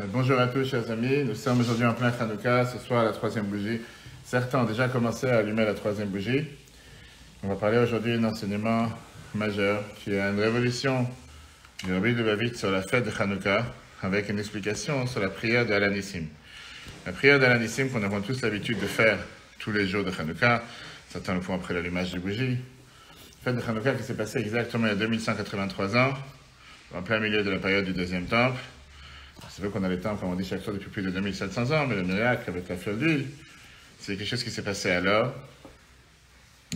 Bonjour à tous, chers amis. Nous sommes aujourd'hui en plein Hanouka, ce soir la troisième bougie. Certains ont déjà commencé à allumer la troisième bougie. On va parler aujourd'hui d'un enseignement majeur qui est une révolution du Rabbi Lubavitch sur la fête de Hanouka avec une explication sur la prière de Al-Anissim. La prière d'Al-Anissim qu'on a tous l'habitude de faire tous les jours de Hanouka. Certains le font après l'allumage des bougies. La fête de Hanouka qui s'est passée exactement il y a 2183 ans, en plein milieu de la période du deuxième temple. C'est vrai qu'on a les temples, comme on dit chaque fois, depuis plus de 2700 ans, mais le miracle avec la fiole d'huile, c'est quelque chose qui s'est passé alors.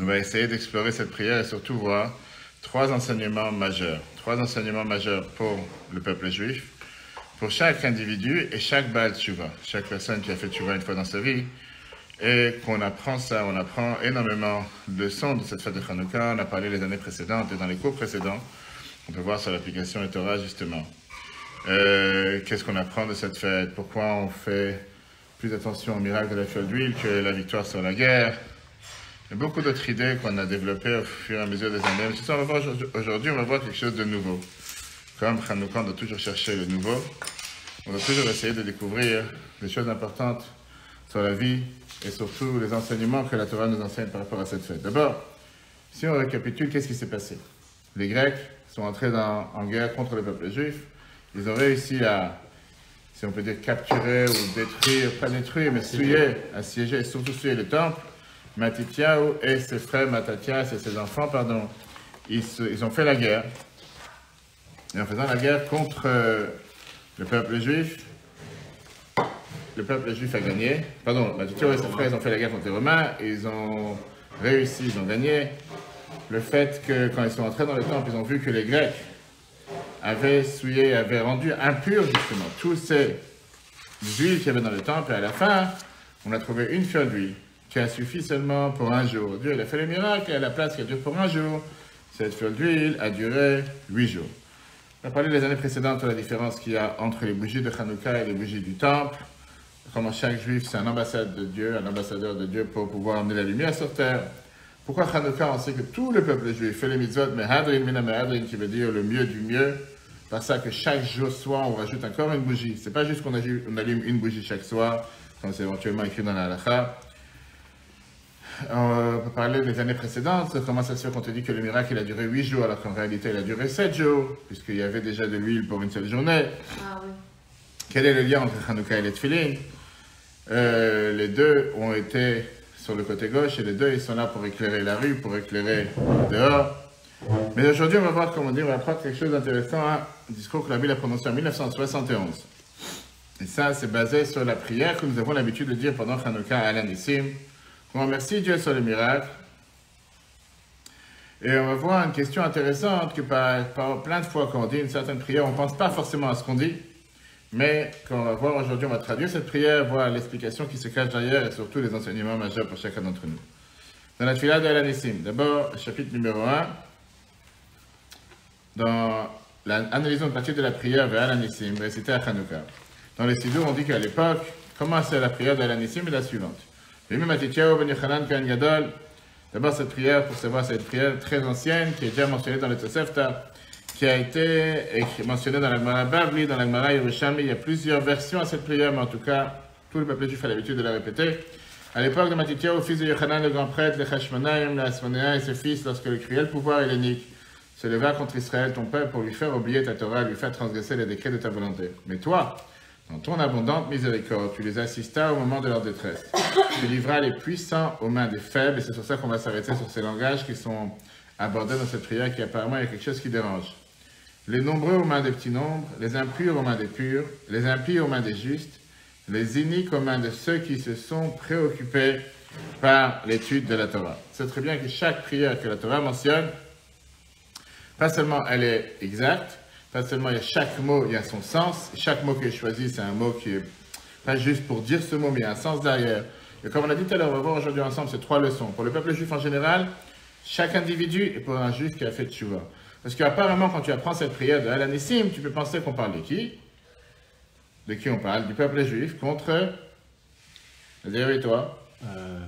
On va essayer d'explorer cette prière et surtout voir trois enseignements majeurs. Trois enseignements majeurs pour le peuple juif, pour chaque individu et chaque Baal Tshuva, chaque personne qui a fait Tshuva une fois dans sa vie. Et qu'on apprend ça, on apprend énormément de leçons de cette fête de Hanouka. On a parlé les années précédentes et dans les cours précédents. On peut voir sur l'application et Torah justement. Qu'est-ce qu'on apprend de cette fête? Pourquoi on fait plus attention au miracle de la fiole d'huile que la victoire sur la guerre? Il y a beaucoup d'autres idées qu'on a développées au fur et à mesure des années. Mais ça, on va voir aujourd'hui, on va voir quelque chose de nouveau. Comme Hanouka, on doit toujours chercher le nouveau. On doit toujours essayer de découvrir des choses importantes sur la vie et surtout les enseignements que la Torah nous enseigne par rapport à cette fête. D'abord, si on récapitule, qu'est-ce qui s'est passé? Les Grecs sont entrés en guerre contre le peuple juif. Ils ont réussi à, si on peut dire, capturer ou détruire, pas détruire, mais souiller, assiéger et surtout souiller le temple. Matityahu et ses frères Mattathias et ses enfants, pardon, ils ont fait la guerre. Et en faisant la guerre contre le peuple juif a gagné. Pardon, Matityahu et ses frères ils ont fait la guerre contre les Romains, et ils ont réussi, ils ont gagné. Le fait que quand ils sont entrés dans le temple, ils ont vu que les Grecs avaient souillé, avaient rendu impurs justement tous ces huiles qu'il y avait dans le temple, et à la fin, on a trouvé une fiole d'huile qui a suffi seulement pour un jour. Dieu il a fait le miracle, et à la place qui a duré pour un jour, cette fiole d'huile a duré 8 jours. On a parlé les années précédentes de la différence qu'il y a entre les bougies de Hanouka et les bougies du temple. Comment chaque juif, c'est un ambassadeur de Dieu, pour pouvoir amener la lumière sur terre. Pourquoi Hanouka, on sait que tout le peuple juif fait les mitzvot, mehadrin mina mehadrin, qui veut dire le mieux du mieux, par ça que chaque jour soir, on rajoute encore une bougie. C'est pas juste qu'on allume une bougie chaque soir, comme c'est éventuellement écrit dans la halakha. On peut parler des années précédentes, comment ça se fait qu'on te dit que le miracle il a duré 8 jours, alors qu'en réalité il a duré 7 jours, puisqu'il y avait déjà de l'huile pour une seule journée. Ah oui. Quel est le lien entre Hanouka et les Tfilin? Les deux ont été sur le côté gauche, et les deux, ils sont là pour éclairer la rue, pour éclairer dehors. Mais aujourd'hui, on va voir, comme on dit, on va apprendre quelque chose d'intéressant, un discours que la Bible a prononcé en 1971. Et ça, c'est basé sur la prière que nous avons l'habitude de dire pendant Hanouka à Al-Anissim. On remercie Dieu sur le miracle. Et on va voir une question intéressante que par plein de fois quand on dit une certaine prière, on ne pense pas forcément à ce qu'on dit. Mais quand on va voir aujourd'hui, on va traduire cette prière, voir l'explication qui se cache derrière et surtout les enseignements majeurs pour chacun d'entre nous. Dans la Tfila de Al-Anissim, d'abord, chapitre numéro 1, dans l'analyse de partie de la prière vers Al-Anissim, récitée à Hanouka. Dans les Sidour, on dit qu'à l'époque, comment c'est la prière de Al-Anissim est la suivante. D'abord, cette prière, pour savoir, c'est une prière très ancienne qui est déjà mentionnée dans le Tosefta, qui a été mentionné dans la Gemara Bavli, dans la Gemara Yerushalmi. Il y a plusieurs versions à cette prière, mais en tout cas, tout le peuple juif a l'habitude de la répéter. À l'époque de Matityahu, fils de Yochanan, le grand prêtre, le Hashmonaïm, le Hasmonéa et ses fils, lorsque le cruel pouvoir hellénique se leva contre Israël, ton peuple, pour lui faire oublier ta Torah, lui faire transgresser les décrets de ta volonté. Mais toi, dans ton abondante miséricorde, tu les assistas au moment de leur détresse. Tu livras les puissants aux mains des faibles, et c'est sur ça qu'on va s'arrêter sur ces langages qui sont abordés dans cette prière, qui apparemment il y a quelque chose qui dérange. Les nombreux aux mains des petits nombres, les impurs aux mains des purs, les impies aux mains des justes, les iniques aux mains de ceux qui se sont préoccupés par l'étude de la Torah. C'est très bien que chaque prière que la Torah mentionne, pas seulement elle est exacte, pas seulement il y a chaque mot, il y a son sens, chaque mot qui est choisi, c'est un mot qui est pas juste pour dire ce mot, mais il y a un sens derrière. Et comme on a dit tout à l'heure, on va voir aujourd'hui ensemble ces trois leçons. Pour le peuple juif en général, chaque individu et pour un juif qui a fait tchouva. Parce qu'apparemment, quand tu apprends cette prière de Al-Anissim, tu peux penser qu'on parle de qui? De qui on parle? Du peuple juif contre... Vas-y, et toi?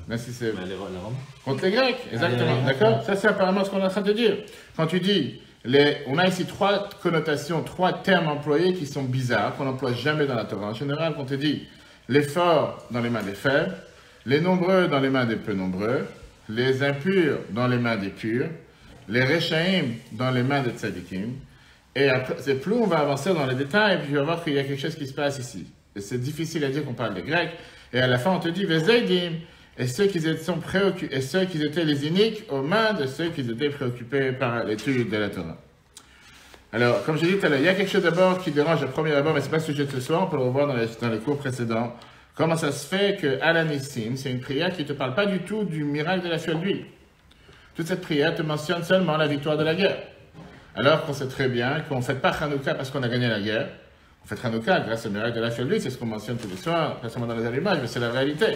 Merci, c'est... La Rome. Contre les Grecs, exactement. D'accord? Ça, c'est apparemment ce qu'on est en train de dire. Quand tu dis On a ici trois connotations, trois termes employés qui sont bizarres, qu'on n'emploie jamais dans la Torah. En général, on te dit les forts dans les mains des faibles, les nombreux dans les mains des peu nombreux, les impurs dans les mains des purs, les rechaïm dans les mains des tzadikim. Et après, plus on va avancer dans les détails, puis tu vas voir qu'il y a quelque chose qui se passe ici. Et c'est difficile à dire qu'on parle des Grecs. Et à la fin, on te dit Vezaidim, et ceux qui étaient les iniques aux mains de ceux qui étaient préoccupés par l'étude de la Torah. Alors, comme j'ai dit tout à l'heure, il y a quelque chose d'abord qui dérange à premier abord, mais ce n'est pas le sujet de ce soir, on peut le revoir dans les cours précédents. Comment ça se fait que Alanissim, c'est une prière qui ne te parle pas du tout du miracle de la fiole d'huile. Toute cette prière te mentionne seulement la victoire de la guerre. Alors qu'on sait très bien qu'on ne fait pas Hanouka parce qu'on a gagné la guerre. On fait Hanouka grâce au miracle de la fiole d'huile, c'est ce qu'on mentionne tous les soirs, pas seulement dans les allumages, mais c'est la réalité.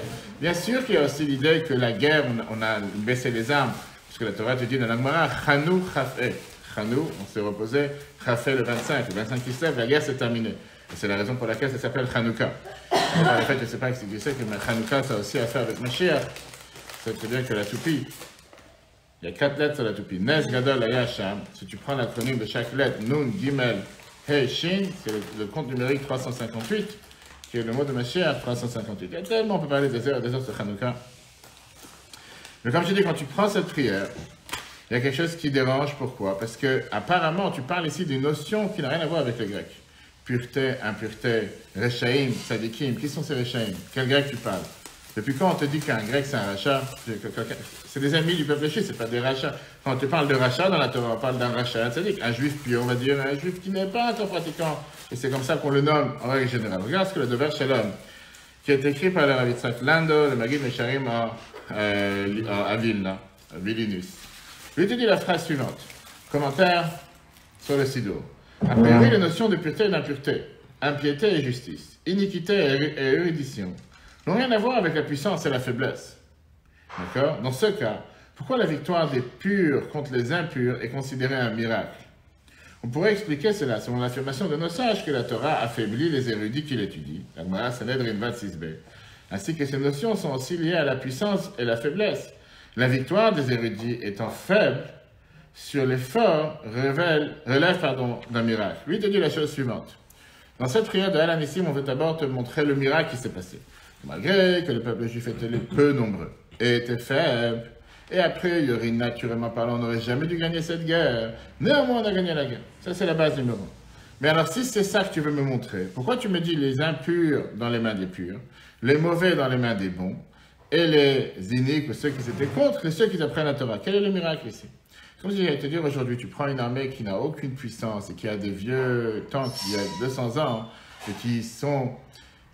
Bien sûr qu'il y a aussi l'idée que la guerre, on a baissé les armes, parce que la Torah te dit dans l'Agmara, Chanou Chafé. Chanou, on s'est reposé, Chafé le 25 qui se lève, la guerre s'est terminée. Et c'est la raison pour laquelle ça s'appelle Hanouka. En fait, je ne sais pas si tu sais que Hanouka, ça a aussi à faire avec Mashiach. Ça veut dire que la toupie, il y a 4 lettres sur la toupie. Nes, Gadol, Ayasham. Si tu prends l'acronyme de chaque lettre, Nun, Gimel, He, Shin, c'est le compte numérique 358, qui est le mot de Mashiach, 358. Il y a tellement, on peut parler des heures et des heures sur Hanouka. Mais comme je dis, quand tu prends cette prière, il y a quelque chose qui dérange. Pourquoi? Parce que, apparemment, tu parles ici d'une notion qui n'a rien à voir avec les Grecs. Pureté, impureté, Rechaïm, Tzadikim. Qui sont ces Rechaïm? Quel grec tu parles? Depuis quand on te dit qu'un grec c'est un rachat? C'est des ennemis du peuple juif, c'est pas des rachats. Quand on te parle de rachat dans la Torah, on parle d'un rachat, un tzadik, un juif pieux, on va dire un juif qui n'est pas un pratiquant. Et c'est comme ça qu'on le nomme en règle générale. Regarde ce que le Dover Shalom, qui est écrit par le Rav Yitzhak Lando, le Maggid Mesharim à Vilna, à Vilinus. Je vais te dire la phrase suivante. Commentaire sur le Sidour. A priori, les notions de pureté et d'impureté, impiété et justice, iniquité et érudition, n'ont rien à voir avec la puissance et la faiblesse. D'accord? Dans ce cas, pourquoi la victoire des purs contre les impurs est considérée un miracle? On pourrait expliquer cela selon l'affirmation de nos sages que la Torah affaiblit les érudits qui l'étudient, la Gemara Sanhedrin 26b, ainsi que ces notions sont aussi liées à la puissance et la faiblesse. La victoire des érudits étant faible sur les forts relève d'un miracle. Lui te dit la chose suivante. Dans cette prière de Alanissim, on veut d'abord te montrer le miracle qui s'est passé. Malgré que le peuple juif était peu nombreux et était faible, et a priori, naturellement parlant, on n'aurait jamais dû gagner cette guerre. Néanmoins, on a gagné la guerre. Ça, c'est la base numéro 1. Mais alors, si c'est ça que tu veux me montrer, pourquoi tu me dis les impurs dans les mains des purs, les mauvais dans les mains des bons, et les iniques, ceux qui étaient contre, et ceux qui apprennent la Torah? Quel est le miracle ici? Comme je viens te dire aujourd'hui, tu prends une armée qui n'a aucune puissance et qui a des vieux tanks qui ont 200 ans et qui sont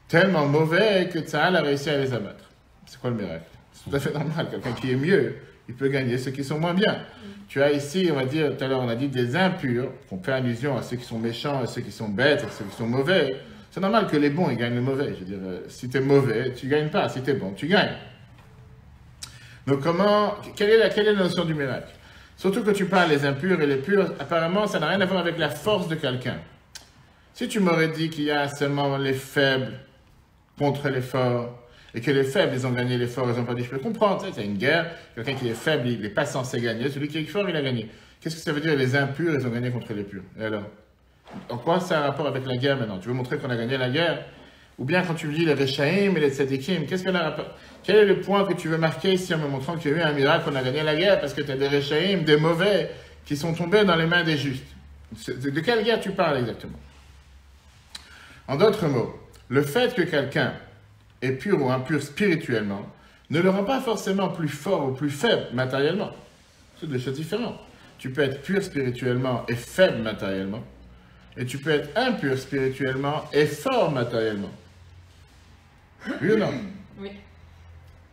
tellement mauvais que Tzahal a réussi à les abattre. C'est quoi le miracle? C'est tout à fait normal. Quelqu'un qui est mieux, il peut gagner ceux qui sont moins bien. Tu as ici, on va dire, tout à l'heure, on a dit des impurs, qu'on fait allusion à ceux qui sont méchants, à ceux qui sont bêtes, à ceux qui sont mauvais. C'est normal que les bons, ils gagnent les mauvais. Je veux dire, si tu es mauvais, tu ne gagnes pas. Si tu es bon, tu gagnes. Donc, quelle est la notion du miracle? Surtout que tu parles des impurs et les purs, apparemment, ça n'a rien à voir avec la force de quelqu'un. Si tu m'aurais dit qu'il y a seulement les faibles contre les forts, et que les faibles, ils ont gagné les forts, ils n'ont pas dit, je peux comprendre, c'est une guerre, quelqu'un qui est faible, il n'est pas censé gagner, celui qui est fort, il a gagné. Qu'est-ce que ça veut dire, les impurs, ils ont gagné contre les purs? Et alors? En quoi ça a un rapport avec la guerre maintenant? Tu veux montrer qu'on a gagné la guerre? Ou bien quand tu me dis les Rechaïm et les Tzadikim, qu'est-ce qu'on a rapport? Quel est le point que tu veux marquer ici en me montrant qu'il y a eu un miracle, qu'on a gagné la guerre, parce que tu as des Rechaïm, des mauvais, qui sont tombés dans les mains des justes? De quelle guerre tu parles exactement? En d'autres mots, le fait que quelqu'un est pur ou impur spirituellement ne le rend pas forcément plus fort ou plus faible matériellement. C'est deux choses différentes. Tu peux être pur spirituellement et faible matériellement, et tu peux être impur spirituellement et fort matériellement. Oui ou non? Oui.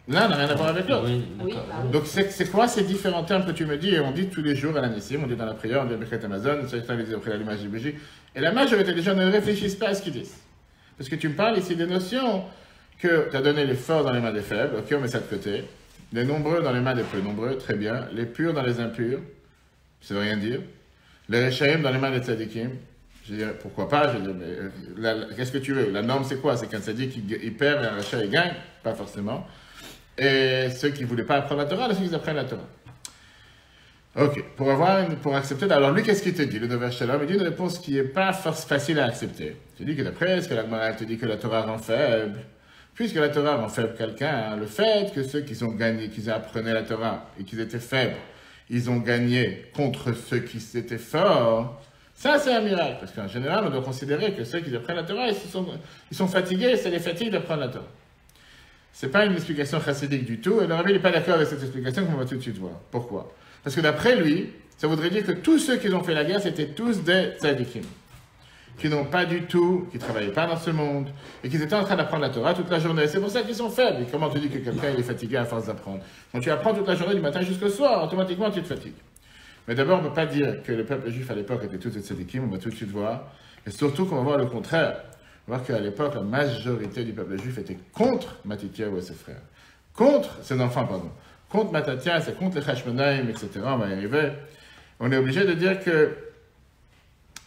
L'un n'a rien à voir avec l'autre. Oui, donc c'est quoi ces différents termes que tu me dis? Et on dit tous les jours à l'Anissim, on dit dans la prière, on dit avec Amazon, certains les disent après l'allumage du bougie. Et la majorité des gens ne réfléchissent pas à ce qu'ils disent. Parce que tu me parles ici des notions que tu as donné les forts dans les mains des faibles, ok, on met ça de côté. Les nombreux dans les mains des peu nombreux, très bien. Les purs dans les impurs, ça ne veut rien dire. Les Rechaïm dans les mains des Tzadikim, je veux dire, pourquoi pas, je veux dire, mais qu'est-ce que tu veux? La norme, c'est quoi? C'est qu'un Tzadik, il perd et un Recha, il gagne? Pas forcément. Et ceux qui ne voulaient pas apprendre la Torah, ceux qui apprennent la Torah. Ok, pour accepter, alors lui, qu'est-ce qu'il te dit, le Dover Shalom? Il dit une réponse qui n'est pas facile à accepter. Il dit que d'après ce que la Gemara te dit que la Torah rend faible, puisque la Torah rend faible quelqu'un, le fait que ceux qui ont gagné, qu'ils apprenaient la Torah et qu'ils étaient faibles, ils ont gagné contre ceux qui étaient forts, ça c'est un miracle. Parce qu'en général, on doit considérer que ceux qui apprennent la Torah, ils sont fatigués, c'est les fatigues d'apprendre la Torah. Ce n'est pas une explication chassidique du tout, et le Rabbi n'est pas d'accord avec cette explication qu'on va tout de suite voir. Pourquoi? Parce que d'après lui, ça voudrait dire que tous ceux qui ont fait la guerre, c'était tous des tzadikim, qui n'ont pas du tout, qui ne travaillaient pas dans ce monde, et qui étaient en train d'apprendre la Torah toute la journée. C'est pour ça qu'ils sont faibles. Et comment tu dis que quelqu'un est fatigué à force d'apprendre? Quand tu apprends toute la journée, du matin jusqu'au soir, automatiquement tu te fatigues. Mais d'abord, on ne peut pas dire que le peuple juif à l'époque était tous des tzadikim, on va tout de suite voir. Et surtout qu'on va voir le contraire. On va voir qu'à l'époque, la majorité du peuple juif était contre Matityahu et ses frères. Contre ses enfants, pardon. Contre Mattathias, c'est contre les Hashmonaïm, etc. On va y arriver. On est obligé de dire que,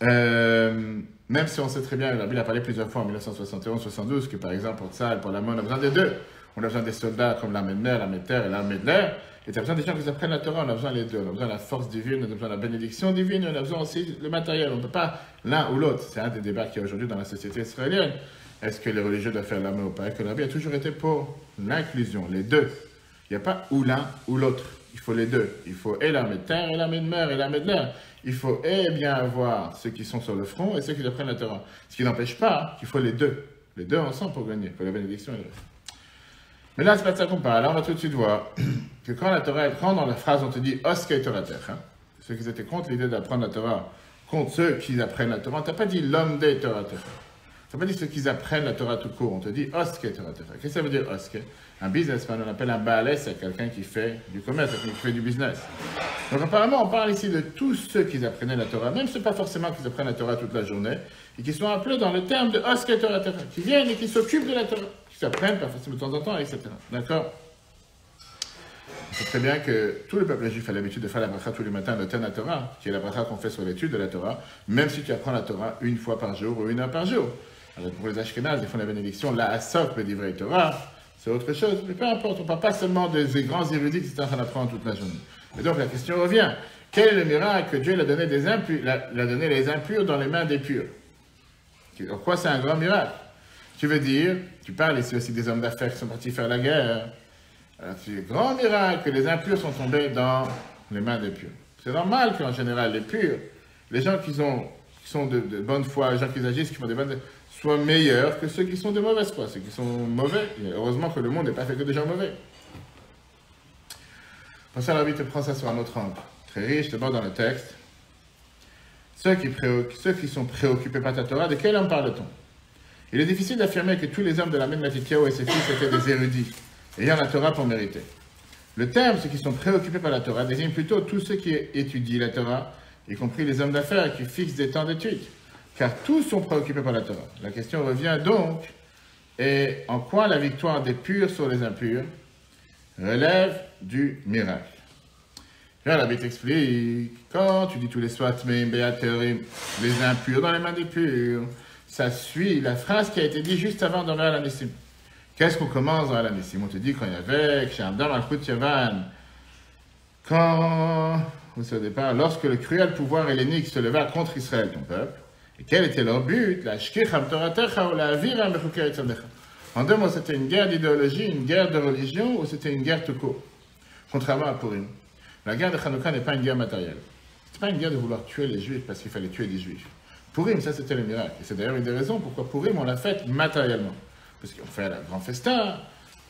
même si on sait très bien, la Bible a parlé plusieurs fois en 1971-72, que par exemple pour Tzahal, pour l'Amon, on a besoin des deux. On a besoin des soldats comme l'armée de mer, l'armée de terre et l'armée de l'air. Et tu as besoin des gens qui apprennent la Torah, on a besoin des deux. On a besoin de la force divine, on a besoin de la bénédiction divine, on a besoin aussi le matériel. On ne peut pas l'un ou l'autre. C'est un des débats qu'il y a aujourd'hui dans la société israélienne. Est-ce que les religieux doivent faire l'armée ou pas? Et que la Bible a toujours été pour l'inclusion, les deux. Il n'y a pas ou l'un ou l'autre. Il faut les deux. Il faut et l'armée de terre, et l'armée de mer, et l'armée de l'air. Il faut bien avoir ceux qui sont sur le front et ceux qui apprennent la Torah. Ce qui n'empêche pas qu'il faut les deux. Les deux ensemble pour gagner, pour la bénédiction et le reste. Mais là, c'est pas de ça qu'on parle. Là, on va tout de suite voir que quand la Torah, quand dans la phrase, on te dit « Oskei Torater », ceux qui étaient contre l'idée d'apprendre la Torah, contre ceux qui apprennent la Torah, on t'a pas dit « L'homme des Torater ». Ça veut pas dire ceux qui apprennent la Torah tout court. On te dit Oskei Torater. Qu'est-ce que ça veut dire Oskei? Un businessman, on appelle un Baalé, c'est quelqu'un qui fait du commerce, quelqu'un qui fait du business. Donc apparemment, on parle ici de tous ceux qui apprenaient la Torah, même ceux pas forcément qui apprennent la Torah toute la journée, et qui sont appelés dans le terme de Oskei Torater, qui viennent et qui s'occupent de la Torah, qui s'apprennent pas forcément de temps en temps, etc. D'accord? On sait très bien que tout le peuple juif a l'habitude de faire la bracha tous les matins, le Tana Torah, qui est la bracha qu'on fait sur l'étude de la Torah, même si tu apprends la Torah une fois par jour ou une heure par jour. Alors pour les Ashkénazes, ils font la bénédiction, la Asok, le Divrei Torah, c'est autre chose, mais peu importe, on ne parle pas seulement des grands érudits qui sont en train d'apprendre toute la journée. Et donc la question revient, quel est le miracle que Dieu a donné donné les impurs dans les mains des purs? En quoi c'est un grand miracle? Tu veux dire, tu parles ici aussi des hommes d'affaires qui sont partis faire la guerre. Alors c'est un grand miracle que les impurs sont tombés dans les mains des purs. C'est normal qu'en général, les purs, les gens qui sont de bonne foi, les gens qui agissent, qui font des bonnes soient meilleurs que ceux qui sont de mauvaise foi. Ceux qui sont mauvais, et heureusement que le monde n'est pas fait que des gens mauvais. Pour ça, la Bible te prend ça sur un autre angle. Très riche, d'abord dans le texte. Ceux qui sont préoccupés par ta Torah, de quel homme parle-t-on? Il est difficile d'affirmer que tous les hommes de la même Matityahu et ses fils étaient des érudits, ayant la Torah pour mériter. Le terme, ceux qui sont préoccupés par la Torah, désigne plutôt tous ceux qui étudient la Torah, y compris les hommes d'affaires qui fixent des temps d'études. Car tous sont préoccupés par la Torah. La question revient donc, et en quoi la victoire des purs sur les impurs relève du miracle. Là, la Bible explique, quand tu dis tous les Swatmim, Beaterim, les impurs dans les mains des purs, ça suit la phrase qui a été dite juste avant dans Al-Anissim. Qu'est-ce qu'on commence dans Al-Anissim? On te dit quand il y avait, chez Amdam al-Khut Yavan, quand, au départ, lorsque le cruel pouvoir hellénique se leva contre Israël, ton peuple, et quel était leur but? En deux mots, c'était une guerre d'idéologie, une guerre de religion, ou c'était une guerre tout court? Contrairement à Purim. La guerre de Hanouka n'est pas une guerre matérielle. Ce n'est pas une guerre de vouloir tuer les Juifs parce qu'il fallait tuer des Juifs. Purim, ça c'était le miracle. Et c'est d'ailleurs une des raisons pourquoi Purim, on l'a fait matériellement. Parce qu'on fait un grand festin,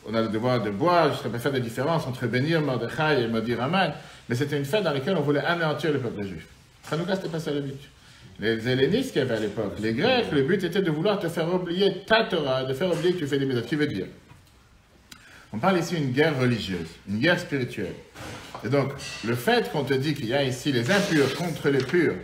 on a le devoir de boire, je ne serais pas faire de différence entre bénir Mordechai et Modi Raman, mais c'était une fête dans laquelle on voulait anéantir le peuple juif. Hanouka, c'était pas ça le but. Les hellénistes qu'il y avait à l'époque, les Grecs, le but était de vouloir te faire oublier ta Torah, de faire oublier que tu fais des méthodes. Qui veut dire? On parle ici d'une guerre religieuse, une guerre spirituelle. Et donc, le fait qu'on te dit qu'il y a ici les impurs contre les purs,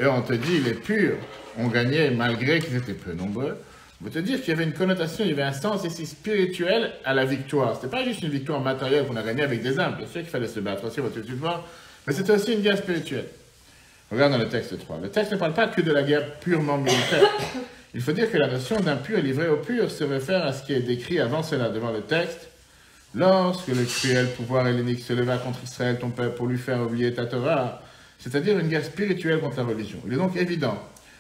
et on te dit les purs ont gagné malgré qu'ils étaient peu nombreux, on veut te dire qu'il y avait une connotation, il y avait un sens ici spirituel à la victoire. C'était pas juste une victoire matérielle qu'on a gagnée avec des armes, bien sûr qu'il fallait se battre aussi, on va tout de suite voir, mais c'était aussi une guerre spirituelle. Regarde dans le texte 3. Le texte ne parle pas que de la guerre purement militaire. Il faut dire que la notion d'impur livré au pur se réfère à ce qui est décrit avant cela, devant le texte, lorsque le cruel pouvoir hellénique se leva contre Israël, ton peuple, pour lui faire oublier ta Torah, c'est-à-dire une guerre spirituelle contre la religion. Il est donc évident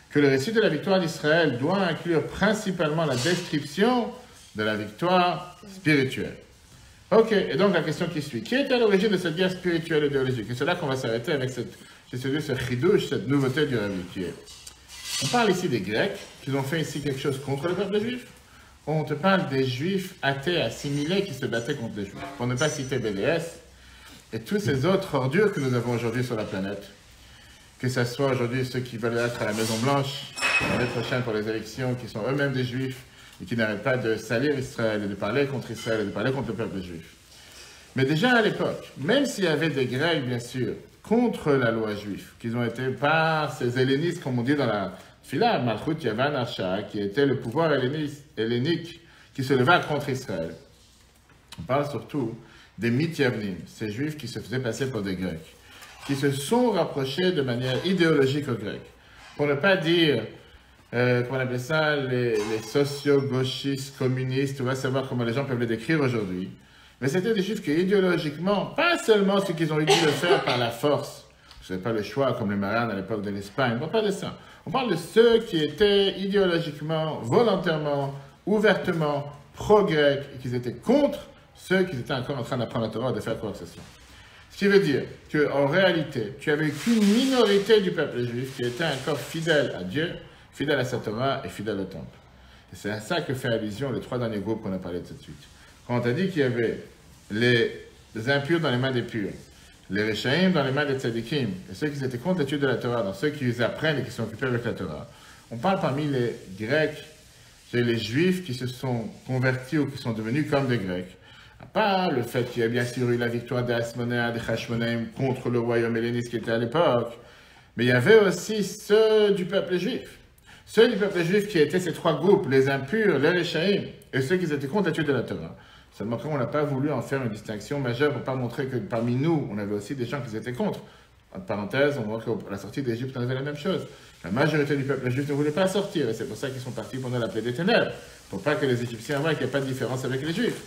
que le récit de la victoire d'Israël doit inclure principalement la description de la victoire spirituelle. Ok, et donc la question qui suit. Qui était à l'origine de cette guerre spirituelle et idéologique? Et c'est là qu'on va s'arrêter avec ce chidouche, cette nouveauté du Rabbi qui est. On parle ici des Grecs, qui ont fait ici quelque chose contre le peuple juif. On te parle des Juifs athées assimilés qui se battaient contre les Juifs. Pour ne pas citer BDS et toutes ces autres ordures que nous avons aujourd'hui sur la planète. Que ce soit aujourd'hui ceux qui veulent être à la Maison Blanche, l'année prochaine pour les élections, qui sont eux-mêmes des Juifs, et qui n'arrêtent pas de salir Israël, et de parler contre Israël, et de parler contre le peuple juif. Mais déjà à l'époque, même s'il y avait des Grecs, bien sûr, contre la loi juive, qui ont été par ces hellénistes, comme on dit dans la Phila, Malchut Yavan Archa, qui était le pouvoir hellénique qui se leva contre Israël. On parle surtout des Mityavnim, ces Juifs qui se faisaient passer pour des Grecs, qui se sont rapprochés de manière idéologique aux Grecs. Pour ne pas dire, comment on appelle ça, les socio-gauchistes, communistes, on va savoir comment les gens peuvent les décrire aujourd'hui. Mais c'était des Juifs qui, idéologiquement, pas seulement ceux qui ont eu dû le faire par la force, ce n'est pas le choix comme les Marans à l'époque de l'Espagne, on ne parle pas de ça. On parle de ceux qui étaient idéologiquement, volontairement, ouvertement pro-grecs et qui étaient contre ceux qui étaient encore en train d'apprendre la Torah et de faire quoi que ce soit. Ce qui veut dire qu'en réalité, tu avais qu'une minorité du peuple juif qui était encore fidèle à Dieu, fidèle à sa Torah et fidèle au temple. Et c'est à ça que fait allusion les trois derniers groupes qu'on a parlé tout de suite. Quand on t'a dit qu'il y avait les impurs dans les mains des purs, les Réchaïm dans les mains des Tzadikim, et ceux qui étaient contre l'étude de la Torah, dans ceux qui les apprennent et qui sont occupés avec la Torah, on parle parmi les Grecs, c'est les Juifs qui se sont convertis ou qui sont devenus comme des Grecs. À part le fait qu'il y a bien sûr eu la victoire des Hasmonéens, des Hashmonaïm contre le royaume helléniste qui était à l'époque, mais il y avait aussi ceux du peuple juif. Ceux du peuple juif qui étaient ces trois groupes, les impurs, les Réchaïm, et ceux qui étaient contre l'étude de la Torah. Seulement qu'on n'a pas voulu en faire une distinction majeure pour ne pas montrer que parmi nous, on avait aussi des gens qui étaient contre. En parenthèse, on voit qu'à la sortie d'Égypte, on avait la même chose. La majorité du peuple juif ne voulait pas sortir, et c'est pour ça qu'ils sont partis pendant la plaie des ténèbres, pour pas que les Égyptiens voient qu'il n'y a pas de différence avec les Juifs.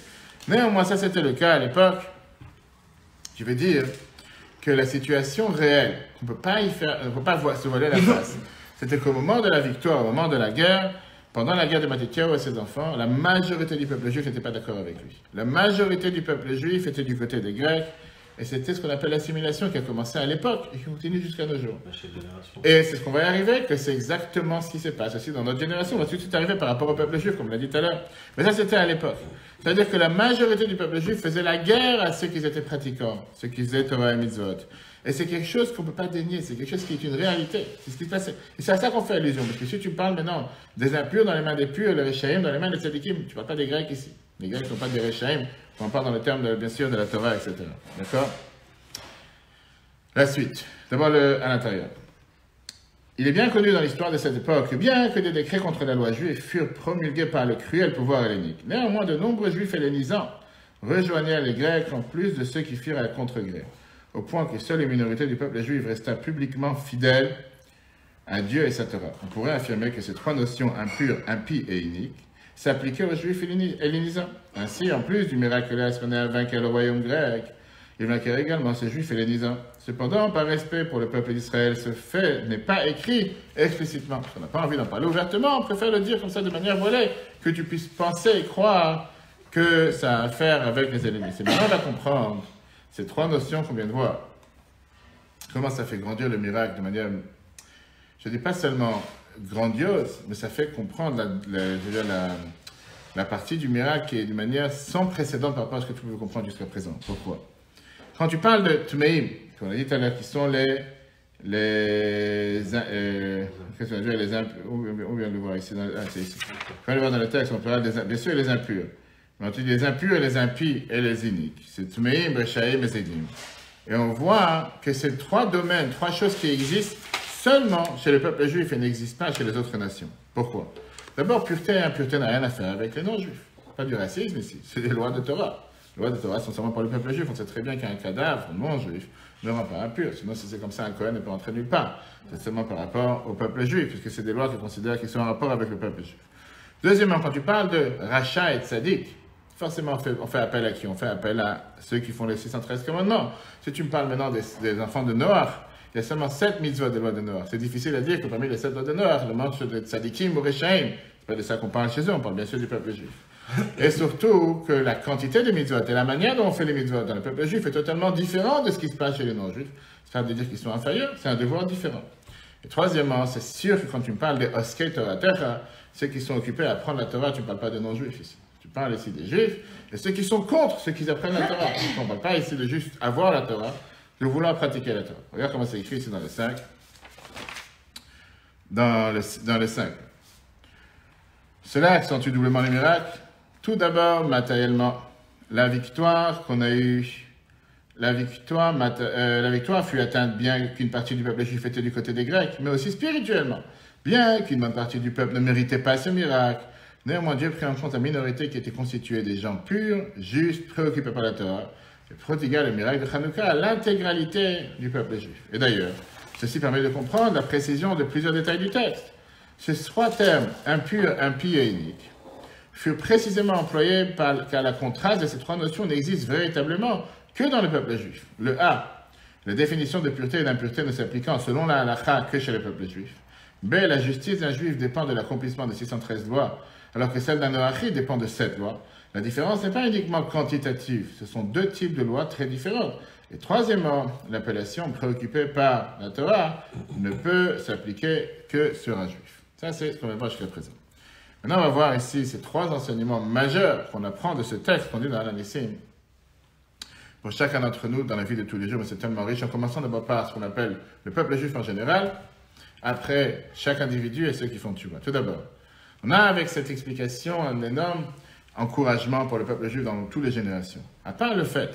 Néanmoins, ça c'était le cas à l'époque. Je veux dire que la situation réelle, on ne peut pas se voiler la face, c'était qu'au moment de la victoire, au moment de la guerre, pendant la guerre de Matityahu et ses enfants, la majorité du peuple juif n'était pas d'accord avec lui. La majorité du peuple juif était du côté des Grecs, et c'était ce qu'on appelle l'assimilation qui a commencé à l'époque et qui continue jusqu'à nos jours. Et c'est ce qu'on va y arriver, que c'est exactement ce qui se passe aussi dans notre génération. Parce que c'est arrivé par rapport au peuple juif, comme on l'a dit tout à l'heure. Mais ça, c'était à l'époque. C'est-à-dire que la majorité du peuple juif faisait la guerre à ceux qui étaient pratiquants, ceux qui faisaient Torah et Mitzvot. Et c'est quelque chose qu'on ne peut pas dénier, c'est quelque chose qui est une réalité. C'est ce qui se passe. Et c'est à ça qu'on fait allusion. Parce que si tu parles maintenant des impurs dans les mains des purs, les Réchaïm dans les mains des Tzadikim, tu ne parles pas des Grecs ici. Les Grecs ne sont pas des Réchaïm, on parle dans le terme, bien sûr, de la Torah, etc. D'accord? La suite. D'abord, à l'intérieur. Il est bien connu dans l'histoire de cette époque que bien que des décrets contre la loi juive furent promulgués par le cruel pouvoir hellénique, néanmoins de nombreux juifs hellénisants rejoignèrent les Grecs en plus de ceux qui firent à contre-gré, au point que seule une minorité du peuple juif resta publiquement fidèle à Dieu et sa Torah. On pourrait affirmer que ces trois notions impures, impies et iniques s'appliquaient aux juifs hellénisants. Ainsi, en plus du miracle à vaincre le royaume grec, il vainquèrent également ces juifs hellénisants. Cependant, par respect pour le peuple d'Israël, ce fait n'est pas écrit explicitement. On n'a pas envie d'en parler ouvertement, on préfère le dire comme ça de manière voilée, que tu puisses penser et croire que ça a à faire avec les hellénistes. Et maintenant, on va comprendre ces trois notions qu'on vient de voir. Comment ça fait grandir le miracle de manière, je ne dis pas seulement grandiose, mais ça fait comprendre la partie du miracle qui est d'une manière sans précédent par rapport à ce que tu peux comprendre jusqu'à présent. Pourquoi? Quand tu parles de Tmeim, qu'on a dit tout à l'heure, qui sont les impurs, on vient de le voir ici, c'est ici. Quand on le voit dans le texte, on parle bien sûr les impurs. Mais on dit les impurs, les impies et les iniques. C'est Tmeim, Rechaïm et Zedim. Et on voit que ces trois domaines, trois choses qui existent seulement chez le peuple juif et n'existent pas chez les autres nations. Pourquoi? D'abord, pureté et impureté n'a rien à faire avec les non-juifs. Pas du racisme ici, c'est des lois de Torah. Les lois de Torah sont seulement pour le peuple juif. On sait très bien qu'un cadavre non-juif ne rend pas impur. Sinon, si c'est comme ça, un Cohen ne peut entrer nulle part. C'est seulement par rapport au peuple juif, puisque c'est des lois qui considèrent qu'ils sont en rapport avec le peuple juif. Deuxièmement, quand tu parles de rachat et tzaddik, Forcément, on fait appel à qui? On fait appel à ceux qui font les 613 commandements. Si tu me parles maintenant des enfants de Noah, il y a seulement 7 mitzvot des lois de Noah. C'est difficile à dire que parmi les 7 lois de Noah, le manche de tzadikim ou rechaim, c'est pas de ça qu'on parle chez eux, on parle bien sûr du peuple juif. Et surtout que la quantité des mitzvot et la manière dont on fait les mitzvot dans le peuple juif est totalement différente de ce qui se passe chez les non-juifs. Ça veut dire qu'ils sont inférieurs, c'est un devoir différent. Et troisièmement, c'est sûr que quand tu me parles des oskei Torah Techa, ceux qui sont occupés à apprendre la Torah, tu ne parles pas des non-juifs ici. Tu parles ici des juifs et ceux qui sont contre ceux qui apprennent la Torah. On ne parle pas ici de juste avoir la Torah, de vouloir pratiquer la Torah. Regarde comment c'est écrit ici dans le 5. Dans le 5. Cela accentue doublement les miracles. Tout d'abord, matériellement, la victoire qu'on a eue, la victoire fut atteinte bien qu'une partie du peuple juif était du côté des Grecs, mais aussi spirituellement. Bien qu'une bonne partie du peuple ne méritait pas ce miracle, néanmoins Dieu prit en compte la minorité qui était constituée des gens purs, justes, préoccupés par la Torah, et prodigua le miracle de Hanouka à l'intégralité du peuple juif. Et d'ailleurs, ceci permet de comprendre la précision de plusieurs détails du texte. Ces trois termes, impur, impie et unique, furent précisément employés car la contraste de ces trois notions n'existe véritablement que dans le peuple juif. Le A, la définition de pureté et d'impureté ne s'appliquant selon la halakha que chez le peuple juif. B, la justice d'un juif dépend de l'accomplissement de 613 lois, alors que celle d'un noachi dépend de 7 lois. La différence n'est pas uniquement quantitative, ce sont deux types de lois très différentes. Et troisièmement, l'appellation préoccupée par la Torah ne peut s'appliquer que sur un juif. Ça, c'est ce qu'on va voir jusqu'à présent. Maintenant, on va voir ici ces trois enseignements majeurs qu'on apprend de ce texte qu'on dit dans l'Anissim. Pour chacun d'entre nous, dans la vie de tous les jours, mais c'est tellement riche, en commençant d'abord par ce qu'on appelle le peuple juif en général, après chaque individu et ceux qui font tchouva. Tout d'abord, on a avec cette explication un énorme encouragement pour le peuple juif dans toutes les générations. À part le fait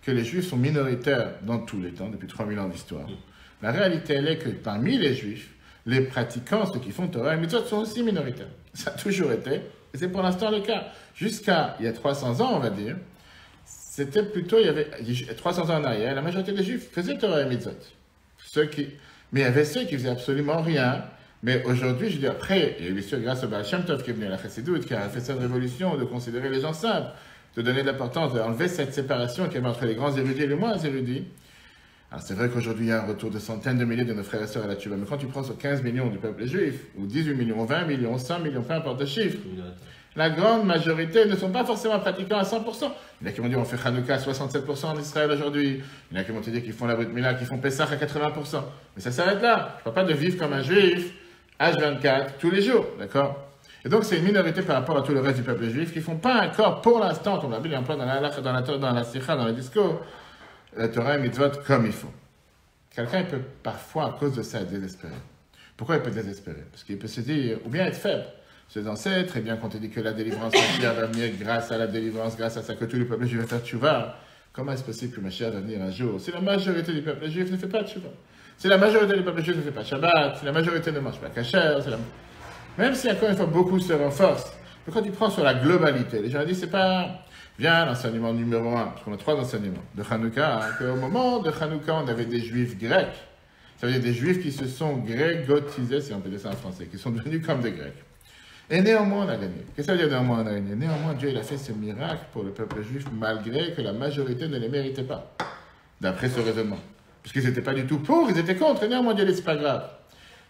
que les juifs sont minoritaires dans tous les temps, depuis 3000 ans d'histoire, la réalité elle est que parmi les juifs, les pratiquants, ceux qui font Torah et Mitzvot, sont aussi minoritaires. Ça a toujours été, et c'est pour l'instant le cas. Jusqu'à il y a 300 ans, on va dire, c'était plutôt, il y avait 300 ans en arrière, la majorité des juifs faisaient Torah et Mitzvot. Mais il y avait ceux qui faisaient absolument rien. Mais aujourd'hui, je dis après, il y a eu bien sûr grâce au Baal Shem Tov qui est venu à la Chassidoute, qui a fait cette révolution de considérer les gens simples, de donner de l'importance, d'enlever cette séparation qu'il y avait entre les grands érudits et les moins érudits. Alors c'est vrai qu'aujourd'hui, il y a un retour de centaines de milliers de nos frères et sœurs à la Tchouva, mais quand tu prends sur 15 millions du peuple juif, ou 18 millions, 20 millions, 100 millions, peu importe le chiffre, la grande majorité ne sont pas forcément pratiquants à 100%. Il y en a qui vont dire on fait Hanouka à 67% en Israël aujourd'hui. Il y en a qui vont te dire qu'ils font la Brit Mila, qu'ils font Pessah à 80%. Mais ça s'arrête là. Je ne parle pas de vivre comme un juif, H24, tous les jours, d'accord? Et donc c'est une minorité par rapport à tout le reste du peuple juif qui ne font pas encore, pour l'instant, comme la Bible emploie dans la Sikha, dans le discours, la Torah et Mitzvot comme il faut. Quelqu'un peut parfois, à cause de ça, être désespéré. Pourquoi il peut être désespéré? Parce qu'il peut se dire, ou bien être faible. Ses ancêtres, très bien qu'on te dit que la délivrance va venir grâce à la délivrance, grâce à ça que tout le peuple juif va faire tchouva. Comment est-ce possible que Mashiach va venir un jour si la majorité du peuple juif ne fait pas tchouva? Si la majorité du peuple juif ne fait pas Shabbat, si la majorité ne mange pas kasher, même si encore une fois beaucoup se renforcent, mais quand tu prends sur la globalité, les gens disent c'est pas bien l'enseignement numéro 1, parce qu'on a 3 enseignements de Hanouka, hein, qu'au moment de Hanouka on avait des juifs grecs, ça veut dire des juifs qui se sont grégotisés, si on peut dire ça en français, qui sont devenus comme des grecs. Et néanmoins, on a gagné. Qu'est-ce que ça veut dire néanmoins, on a gagné? Néanmoins, Dieu il a fait ce miracle pour le peuple juif, malgré que la majorité ne les méritait pas, d'après ce raisonnement. Parce qu'ils n'étaient pas du tout pour, ils étaient contre, et néanmoins, Dieu dit, c'est pas grave.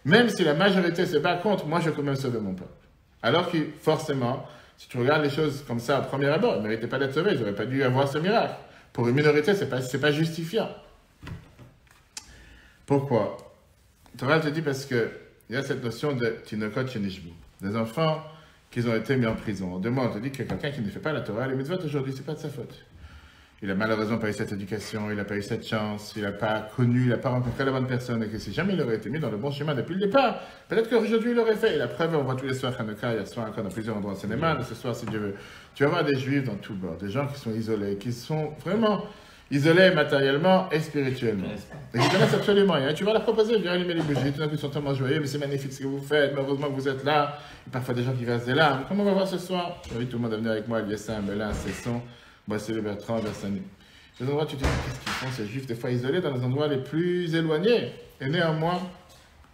Même si la majorité se bat contre, moi, je peux même sauver mon peuple. Alors que, forcément, si tu regardes les choses comme ça, au premier abord, ils ne méritaient pas d'être sauvés, ils n'auraient pas dû avoir ce miracle. Pour une minorité, ce n'est pas justifiant. Pourquoi? Torah te dit parce qu'il y a cette notion de Tinokot Shenishbu. Des enfants qui ont été mis en prison. Demain, on te dit que quelqu'un qui ne fait pas la Torah, les mitzvot aujourd'hui, ce n'est pas de sa faute. Il a malheureusement pas eu cette éducation, il n'a pas eu cette chance, il n'a pas connu, il n'a pas rencontré la bonne personne, et que si jamais il aurait été mis dans le bon chemin depuis le départ, peut-être qu'aujourd'hui il l'aurait fait. Et la preuve, on voit tous les soirs Hanouka, il y a soir encore dans plusieurs endroits en Seine-et-Marne, ce soir, si Dieu veut. Tu vas voir des juifs dans tout bord, des gens qui sont isolés, qui sont vraiment isolés matériellement et spirituellement. Et qui connaissent absolument rien. Tu vas leur proposer, viens allumer les bougies, tout d'un coup ils sont tellement joyeux, mais c'est magnifique ce que vous faites, mais heureusement que vous êtes là. Et parfois des gens qui versent des larmes. Comme on va voir ce soir, j'invite tout le monde à venir avec moi, Eliassin, Melin, Cesson, Boissy, Bertrand, Versani. Ces endroits, tu te dis, qu'est-ce qu'ils font, ces juifs, des fois isolés, dans les endroits les plus éloignés. Et néanmoins,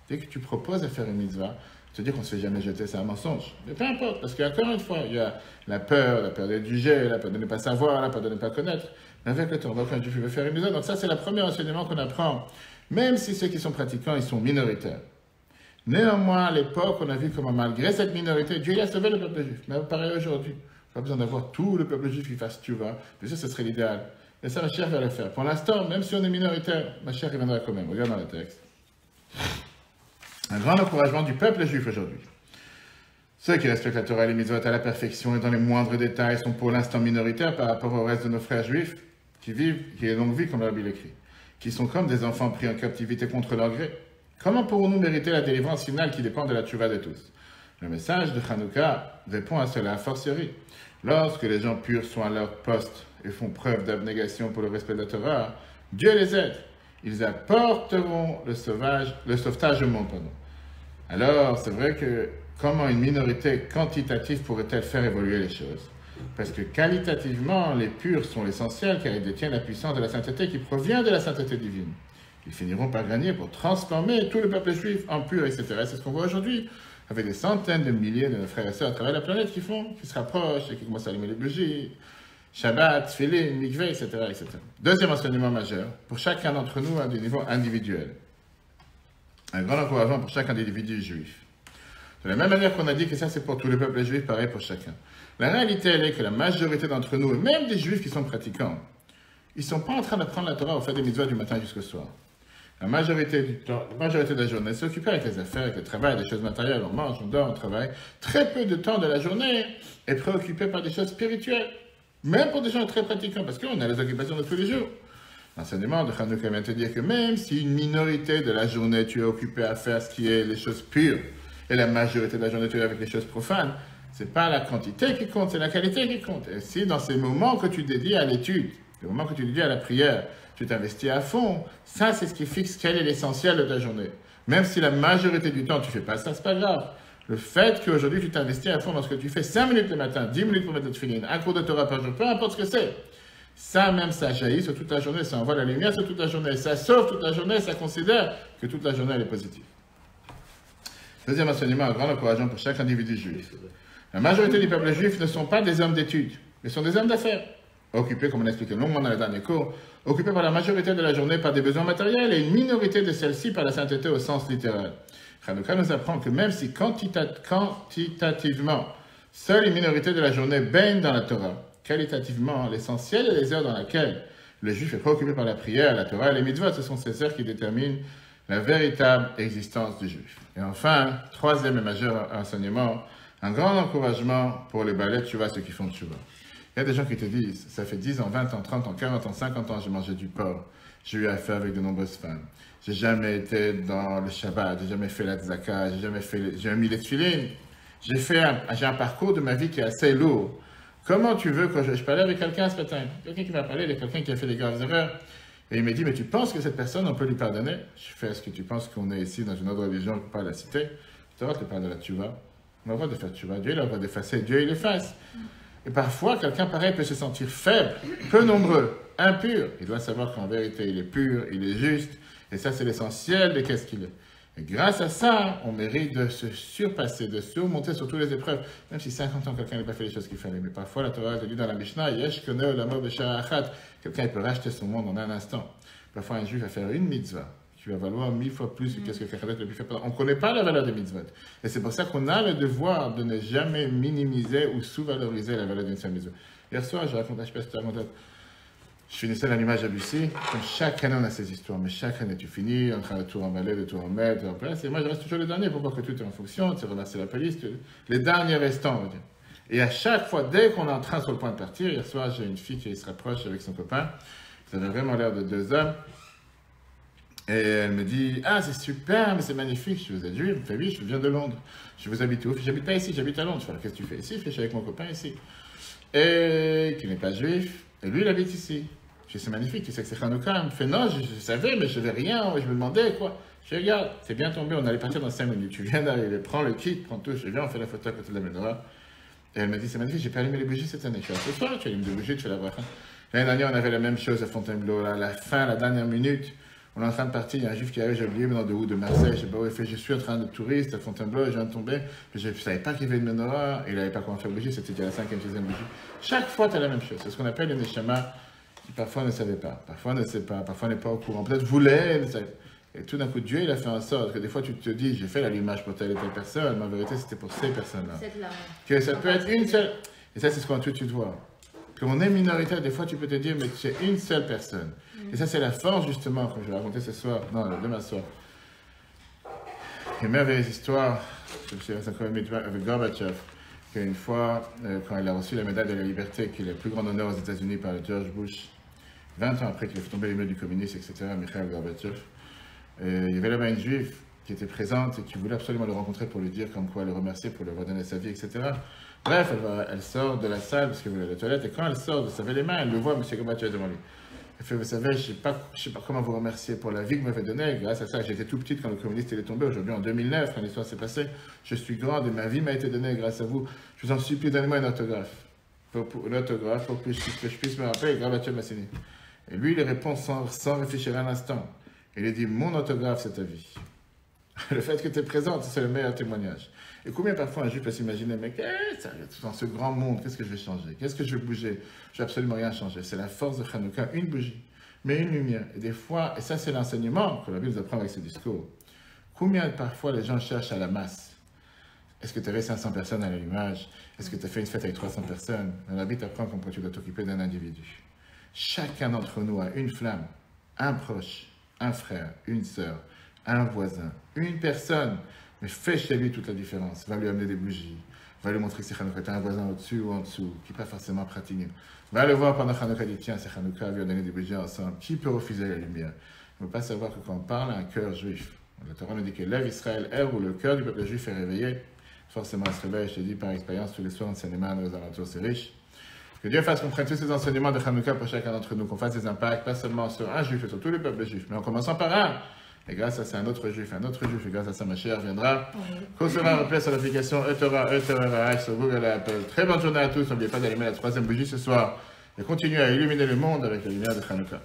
dès que tu proposes de faire une mitzvah, Se dire qu'on ne se fait jamais jeter, c'est un mensonge. Mais peu importe, parce qu'encore une fois, il y a la peur d'être jugé, la peur de ne pas savoir, la peur de ne pas connaître. Mais avec le temps, on voit qu'un juif veut faire une mitzvah. Donc ça, c'est le premier enseignement qu'on apprend. Même si ceux qui sont pratiquants, ils sont minoritaires. Néanmoins, à l'époque, on a vu comment malgré cette minorité, Dieu a sauvé le peuple juif. Mais pareil aujourd'hui. Pas besoin d'avoir tout le peuple juif qui fasse tchouva. Bien sûr, ce serait l'idéal. Et ça, Mashiach va le faire. Pour l'instant, même si on est minoritaire, Mashiach reviendra quand même. Regarde dans le texte. Un grand encouragement du peuple juif aujourd'hui. Ceux qui respectent la Torah et les mitzvot à la perfection et dans les moindres détails sont pour l'instant minoritaires par rapport au reste de nos frères juifs qui est longue vie comme la Bible écrit, qui sont comme des enfants pris en captivité contre leur gré. Comment pourrons-nous mériter la délivrance finale qui dépend de la tchouva de tous? Le message de Hanouka répond à cela a fortiori. Lorsque les gens purs sont à leur poste et font preuve d'abnégation pour le respect de la Torah, Dieu les aide. Ils apporteront le sauvetage au monde. Alors, c'est vrai que comment une minorité quantitative pourrait-elle faire évoluer les choses? Parce que qualitativement, les purs sont l'essentiel car ils détiennent la puissance de la sainteté qui provient de la sainteté divine. Ils finiront par gagner pour transformer tout le peuple juif en pur, etc. C'est ce qu'on voit aujourd'hui, avec des centaines de milliers de nos frères et sœurs à travers la planète qui se rapprochent et qui commencent à allumer les bougies, Shabbat, Tfilin, Mikveh, etc., etc. Deuxième enseignement majeur, pour chacun d'entre nous à des niveaux individuels. Un grand encouragement pour chaque individu juif. De la même manière qu'on a dit que ça c'est pour tout le peuple juif, pareil pour chacun. La réalité, elle est que la majorité d'entre nous, et même des juifs qui sont pratiquants, ils ne sont pas en train d'apprendre la Torah au fait des mitzvahs du matin jusqu'au soir. La majorité de la journée s'occupe avec les affaires, avec le travail, des choses matérielles. On mange, on dort, on travaille. Très peu de temps de la journée est préoccupé par des choses spirituelles. Même pour des gens très pratiquants, parce qu'on a les occupations de tous les jours. L'enseignement de Hanouka vient te dire que même si une minorité de la journée tu es occupé à faire ce qui est les choses pures, et la majorité de la journée tu es avec les choses profanes, c'est pas la quantité qui compte, c'est la qualité qui compte. Et si dans ces moments que tu dédies à l'étude, les moments que tu dédies à la prière, tu t'investis à fond, ça c'est ce qui fixe quel est l'essentiel de ta journée. Même si la majorité du temps tu fais pas ça, c'est pas grave. Le fait qu'aujourd'hui tu t'investis à fond dans ce que tu fais, 5 minutes le matin, 10 minutes pour mettre notre filine, un cours de Torah par jour, peu importe ce que c'est, ça même ça jaillit sur toute la journée, ça envoie la lumière sur toute la journée, ça sauve toute la journée, ça considère que toute la journée elle est positive. Deuxième enseignement, un grand encourageant pour chaque individu juif. La majorité du peuple juif ne sont pas des hommes d'études, mais sont des hommes d'affaires. Occupés, comme on l'a expliqué longuement dans les derniers cours, occupés par la majorité de la journée par des besoins matériels et une minorité de celles-ci par la sainteté au sens littéral. Hanouka nous apprend que même si quantitativement, seule une minorité de la journée baigne dans la Torah, qualitativement, l'essentiel et les heures dans lesquelles le juif est préoccupé par la prière, la Torah et les mitzvot, ce sont ces heures qui déterminent la véritable existence du juif. Et enfin, troisième et majeur enseignement, un grand encouragement pour les balais tchouva, ceux qui font tchouva. Il y a des gens qui te disent, ça fait 10 ans, 20 ans, 30 ans, 40 ans, 50 ans, j'ai mangé du porc, j'ai eu affaire avec de nombreuses femmes, j'ai jamais été dans le Shabbat, j'ai jamais fait la tzaka, j'ai mis les tefilines, j'ai un parcours de ma vie qui est assez lourd. Comment tu veux que je parlais avec quelqu'un ce matin, quelqu'un qui m'a parlé de quelqu'un qui a fait des graves erreurs, et il m'a dit, mais tu penses que cette personne, on peut lui pardonner? Je fais, est-ce que tu penses qu'on est ici dans une autre religion, on ne peut pas la citer? Je te parle de la tchouva. On a le droit de faire tchouva. Dieu il a le droit d'effacer, Dieu il efface. Et parfois, quelqu'un pareil peut se sentir faible, peu nombreux, impur. Il doit savoir qu'en vérité, il est pur, il est juste, et ça c'est l'essentiel de qu'est-ce qu'il est. Et grâce à ça, on mérite de se surpasser, de surmonter sur toutes les épreuves, même si 50 ans quelqu'un n'a pas fait les choses qu'il fallait. Mais parfois, la Torah te dit dans la Mishnah, Yesh Koneh Olamo B'Shara Achat, quelqu'un peut racheter son monde en un instant. Parfois, un juif va faire une mitzvah qui va valoir 1000 fois plus que ce que quelqu'un d'autre a pu faire. On ne connaît pas la valeur des mitzvot. Et c'est pour ça qu'on a le devoir de ne jamais minimiser ou sous-valoriser la valeur d'une seule mitzvah. Hier soir, je raconte, je sais pas si tu as raconté, je finissais l'allumage à Lucie. Comme chaque année, on a ces histoires. Mais chaque année, tu finis, on train de tout remballer, de tout remettre, en place. Et moi, je reste toujours le dernier pour voir que tout est en fonction. Tu remercies la police, les derniers restants, on va dire. Et à chaque fois, dès qu'on est en train sur le point de partir, hier soir, j'ai une fille qui se rapproche avec son copain. Ça avait vraiment l'air de deux hommes. Et elle me dit, ah, c'est super, mais c'est magnifique. Je vous ai juif. Elle me fait, oui, je viens de Londres. Je vous habite où? J'habite pas ici, j'habite à Londres. Je fais, qu'est-ce que tu fais ici? Je suis avec mon copain ici. Et qui n'est pas juif. Et lui, il habite ici. Je dis, c'est magnifique, tu sais que c'est Hanouka. Elle me fait, non, je savais, mais je ne savais rien. Je me demandais, quoi. Je dis, regarde, c'est bien tombé, on allait partir dans 5 minutes. Tu viens d'arriver, prends le kit, prends tout. Je viens, on fait la photo à côté de la menorah. Et elle m'a dit, c'est magnifique, j'ai pas allumé les bougies cette année. Je suis ce soir, tu allumes des bougies, tu fais la bracha. L'année dernière, on avait la même chose à Fontainebleau. Là, à la fin, la dernière minute, On est en train de partir, il y a un juif qui arrive, j'ai oublié maintenant de où, de Marseille, je sais pas où il fait, je suis en train de touriste à Fontainebleau, je viens de tomber, je ne savais pas qu'il y avait une menorah, il n'avait pas comment faire bougie, c'était déjà la 5e, 6e bougie. Chaque fois, tu as la même chose. C'est ce qu'on appelle une neshama qui parfois ne savait pas, parfois ne sait pas, parfois n'est pas au courant, peut-être voulait, ne savait. Et tout d'un coup, Dieu, il a fait en sorte que des fois, tu te dis, j'ai fait l'allumage pour telle et telle personne, mais en vérité, c'était pour ces personnes-là. Que ça peut être une seule. Et ça, c'est ce qu'on tu te vois. Quand on est minoritaire, des fois, tu peux te dire, mais c'est une seule personne. Et ça, c'est la force, justement, comme je vais raconter ce soir, non, demain soir. Il y a une merveilleuse histoire, c'est encore avec Gorbatchev, qu'une fois, quand il a reçu la médaille de la liberté, qui est le plus grand honneur aux États-Unis par George Bush, 20 ans après qu'il ait fait tomber les murs du communisme, etc., Mikhail Gorbatchev, il y avait là-bas une juive qui était présente et qui voulait absolument le rencontrer pour lui dire comme quoi le remercier pour lui avoir donné sa vie, etc. Bref, elle sort de la salle parce qu'elle voulait aller à la toilette et quand elle sort, vous savez les mains, elle le voit, M. Gorbatchev devant lui. Elle fait, vous savez, je ne sais pas comment vous remercier pour la vie que vous m'avez donnée. Grâce à ça, j'étais tout petite quand le communiste il est tombé. Aujourd'hui, en 2009, quand l'histoire s'est passée, je suis grande et ma vie m'a été donnée grâce à vous. Je vous en supplie, donnez-moi un autographe. Une autographe pour que je puisse me rappeler. Gorbatchev m'a signé. Et lui, il répond sans réfléchir un instant. Il lui dit, mon autographe, c'est ta vie. Le fait que tu es présente, c'est le meilleur témoignage. Et combien parfois un juif peut s'imaginer, mais dans ce grand monde, qu'est-ce que je vais changer? Qu'est-ce que je vais bouger? Je vais absolument rien changer. C'est la force de Hanouka, une bougie, mais une lumière. Et des fois, et ça c'est l'enseignement que la Bible nous apprend avec ce discours, combien parfois les gens cherchent à la masse? Est-ce que tu avais 500 personnes à l'allumage? Est-ce que tu as fait une fête avec 300 personnes? La Bible t'apprend comment tu dois t'occuper d'un individu. Chacun d'entre nous a une flamme, un proche, un frère, une sœur, un voisin, une personne, mais fais chez lui toute la différence. Va lui amener des bougies, va lui montrer que c'est Hanouka, t'as un voisin au-dessus ou en dessous, qui n'est pas forcément pratiqué. Va le voir pendant Hanouka, dit tiens, c'est Hanouka, lui a donné des bougies ensemble. Qui peut refuser la lumière? Il ne faut pas savoir que quand on parle à un cœur juif, le Torah nous dit que lève Israël où le cœur du peuple juif est réveillé. Forcément, il se réveille, je te dis par expérience, tous les soirs, enseignement aux alentours, c'est riche. Que Dieu fasse qu'on prenne tous ces enseignements de Hanouka pour chacun d'entre nous, qu'on fasse des impacts, pas seulement sur un juif, mais sur tous les peuples juifs, mais en commençant par un. Et grâce à ça, un autre juif, et grâce à ça, ma chère viendra. Qu'on sera replay sur l'application Etora sur Google et Apple. Très bonne journée à tous. N'oubliez pas d'allumer la 3e bougie ce soir et continuez à illuminer le monde avec la lumière de Hanouka.